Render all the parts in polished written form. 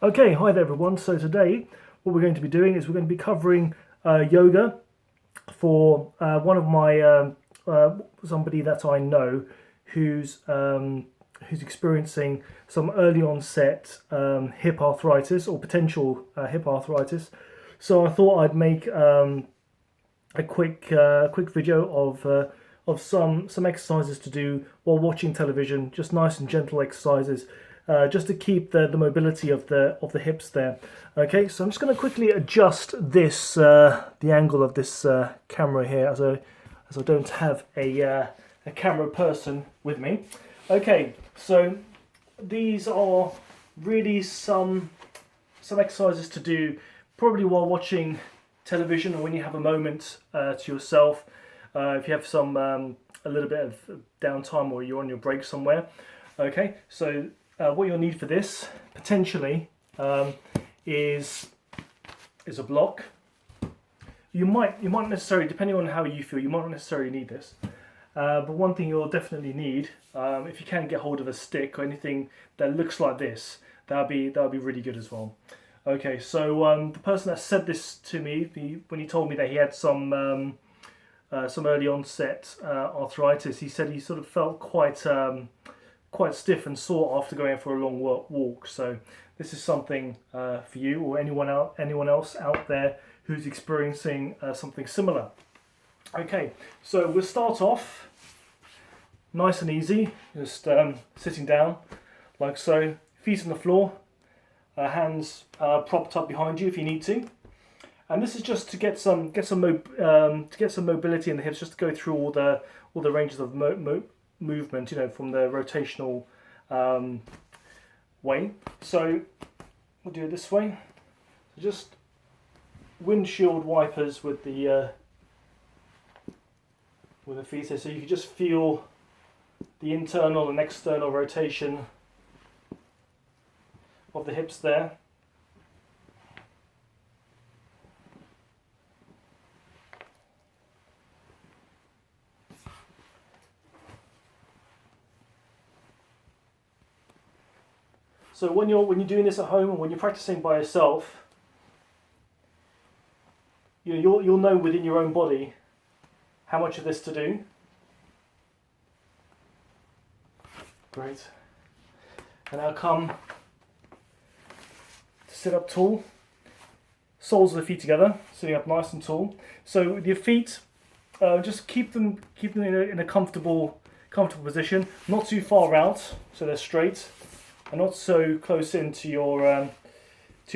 Okay, hi there everyone. So today what we're going to be doing is we're going to be covering yoga for one of my somebody that I know who's experiencing some early onset hip arthritis or potential hip arthritis. So I thought I'd make a quick video of some exercises to do while watching television, just nice and gentle exercises, just to keep the mobility of the hips there. Okay, so I'm just going to quickly adjust this the angle of this camera here as I don't have a camera person with me. Okay, so these are really some exercises to do probably while watching television or when you have a moment to yourself, if you have some a little bit of downtime or you're on your break somewhere. Okay, so what you'll need for this potentially is a block. You might necessarily, depending on how you feel, you might not necessarily need this. But one thing you'll definitely need, if you can get hold of a stick or anything that looks like this, that'll be really good as well. Okay, so the person that said this to me, when he told me that he had some early onset arthritis, he said he sort of felt quite stiff and sore after going for a long walk. So this is something for you or anyone else out there who's experiencing something similar. Okay, so we'll start off nice and easy, just sitting down like so, feet on the floor, hands propped up behind you if you need to. And this is just to get some mobility in the hips, just to go through all the ranges of movement, you know, from the rotational way. So we'll do it this way. Just windshield wipers with the feet here, so you can just feel the internal and external rotation of the hips there. So when you're doing this at home and when you're practicing by yourself, you'll know within your own body how much of this to do. Great. And now come to sit up tall. Soles of the feet together, sitting up nice and tall. So with your feet, just keep them in a comfortable position, not too far out, so they're straight, and not so close into your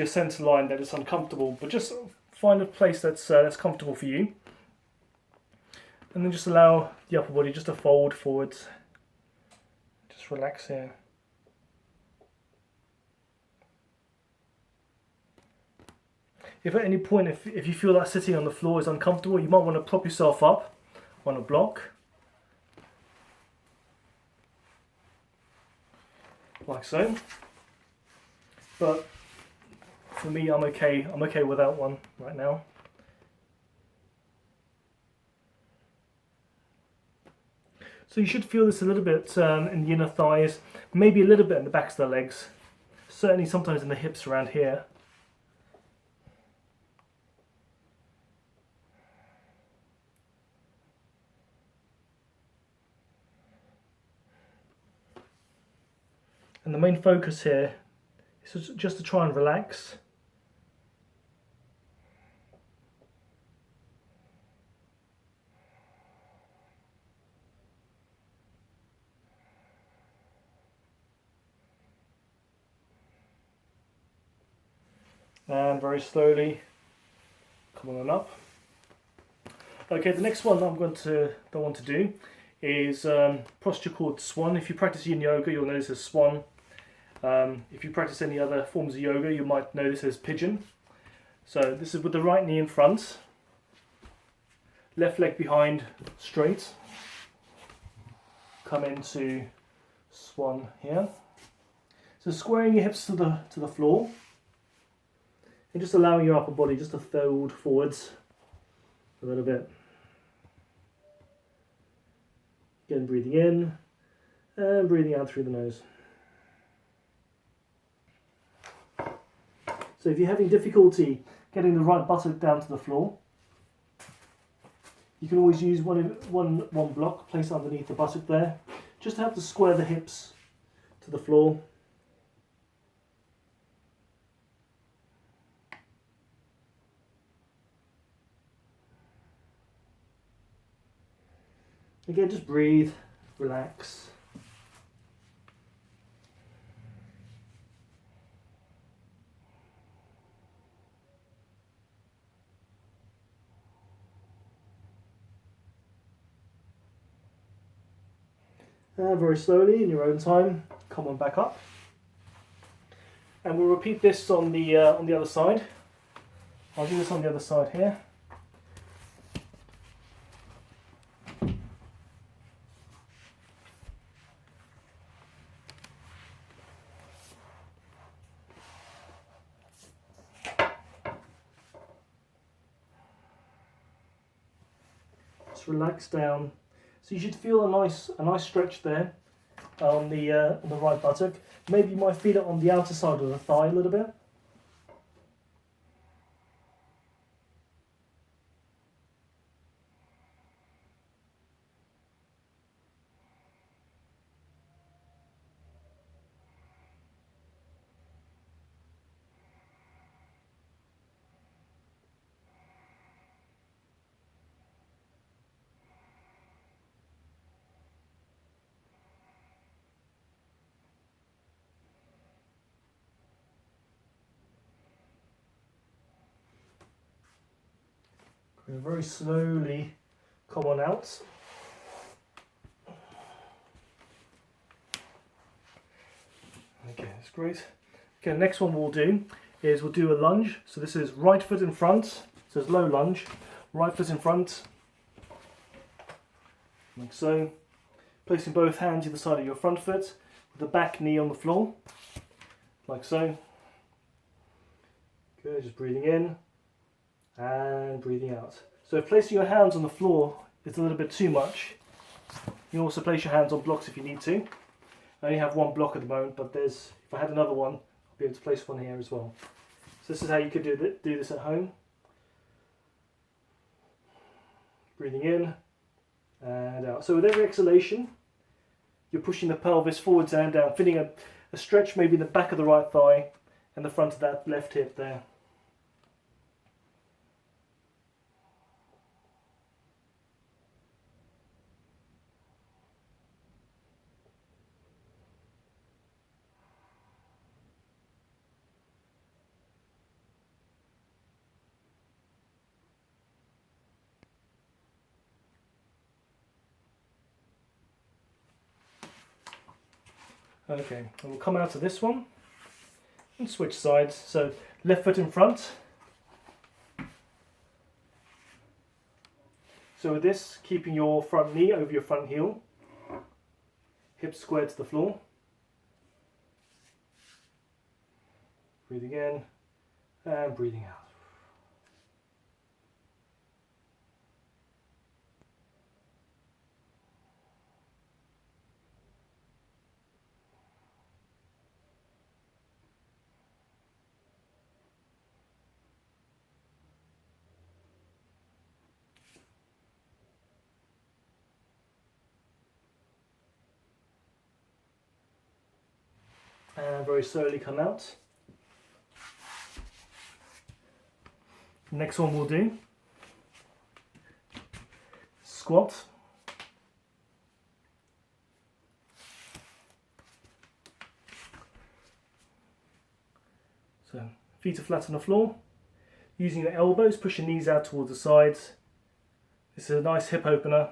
center line that it's uncomfortable. But just find a place that's comfortable for you, and then just allow the upper body just to fold forwards. Just relax here. If at any point, if you feel that sitting on the floor is uncomfortable, you might want to prop yourself up on a block, like so. But for me, I'm okay without one right now. So you should feel this a little bit in the inner thighs, maybe a little bit in the backs of the legs, certainly sometimes in the hips around here. And the main focus here is just to try and relax. And very slowly coming on up. Okay, the next one I want to do is posture called Swan. If you practice yin yoga, you'll know this as Swan. If you practice any other forms of yoga, you might know this as Pigeon. So this is with the right knee in front, left leg behind, straight. Come into Swan here. So squaring your hips to the floor, and just allowing your upper body just to fold forwards a little bit. Again, breathing in and breathing out through the nose. So if you're having difficulty getting the right buttock down to the floor, you can always use one block, place it underneath the buttock there, just to help to square the hips to the floor. Again, just breathe, relax. Very slowly, in your own time, come on back up. And we'll repeat this on the other side. I'll do this on the other side here. Just relax down. So you should feel a nice stretch there on the right buttock. Maybe you might feel it on the outer side of the thigh a little bit. Very slowly come on out. Okay, that's great. Okay, the next one we'll do is we'll do a lunge. So this is right foot in front, so it's low lunge, right foot in front, like so. Placing both hands either side of your front foot, with the back knee on the floor, like so. Good, just breathing in and breathing out. So if placing your hands on the floor is a little bit too much, you can also place your hands on blocks if you need to. I only have one block at the moment, but if I had another one, I'll be able to place one here as well. So this is how you could do this at home. Breathing in and out. So with every exhalation, you're pushing the pelvis forwards and down, feeling a stretch maybe in the back of the right thigh and the front of that left hip there. Okay, and we'll come out of this one and switch sides. So left foot in front. So with this, keeping your front knee over your front heel, hips squared to the floor. Breathing in and breathing out. And very slowly come out. Next one we'll do squat. So feet are flat on the floor. Using your elbows, push your knees out towards the sides. This is a nice hip opener.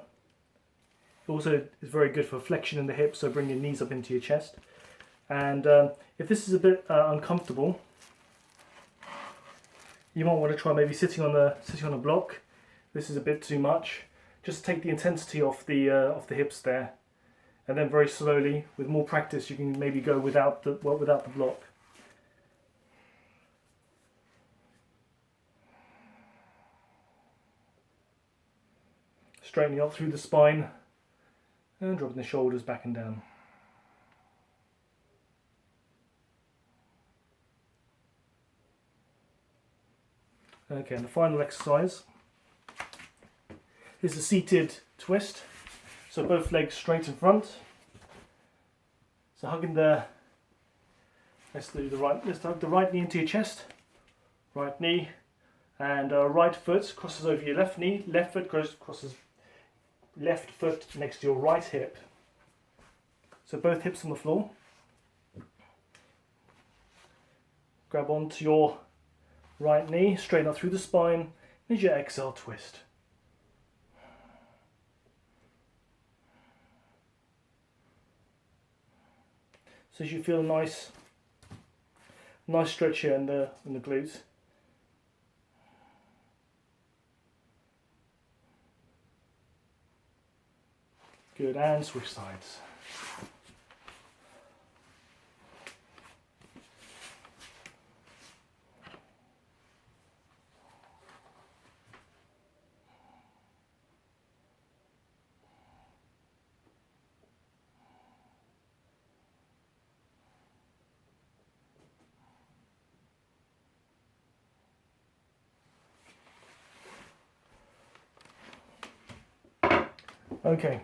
It also is very good for flexion in the hips, so bring your knees up into your chest. And if this is a bit uncomfortable, you might want to try maybe sitting on a block. This is a bit too much. Just take the intensity off the hips there, and then very slowly, with more practice, you can maybe go without the block. Straightening up through the spine and dropping the shoulders back and down. Okay, and the final exercise is a seated twist. So both legs straight in front. So hugging let's hug the right knee into your chest. Right knee, and right foot crosses over your left knee. Left foot crosses left foot next to your right hip. So both hips on the floor. Grab onto your right knee, straighten up through the spine. As your exhale, twist. So as you feel a nice stretch here in the glutes. Good, and switch sides. Okay,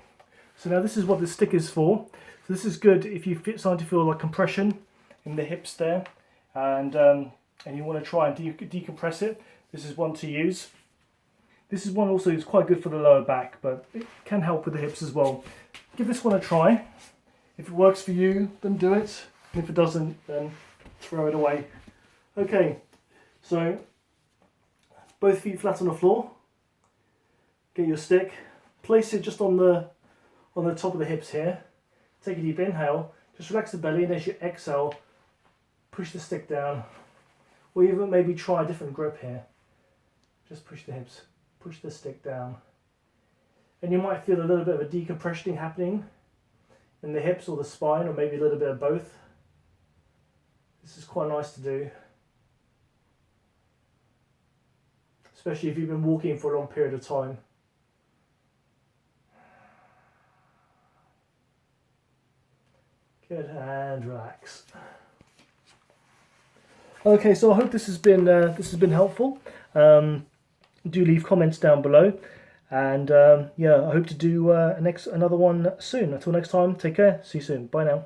so now this is what the stick is for. So this is good if you starting to feel like compression in the hips there, and you want to try and decompress it. This is one to use. This is one also is quite good for the lower back, but it can help with the hips as well. Give this one a try. If it works for you, then do it. And if it doesn't, then throw it away. Okay, so both feet flat on the floor. Get your stick. Place it just on the top of the hips here. Take a deep inhale. Just relax the belly, and as you exhale, push the stick down. Or even maybe try a different grip here. Just push the hips, push the stick down. And you might feel a little bit of a decompression happening in the hips or the spine, or maybe a little bit of both. This is quite nice to do. Especially if you've been walking for a long period of time. Good, and relax. Okay, so I hope this has been helpful. Do leave comments down below, and yeah, I hope to do another one soon. Until next time, take care. See you soon. Bye now.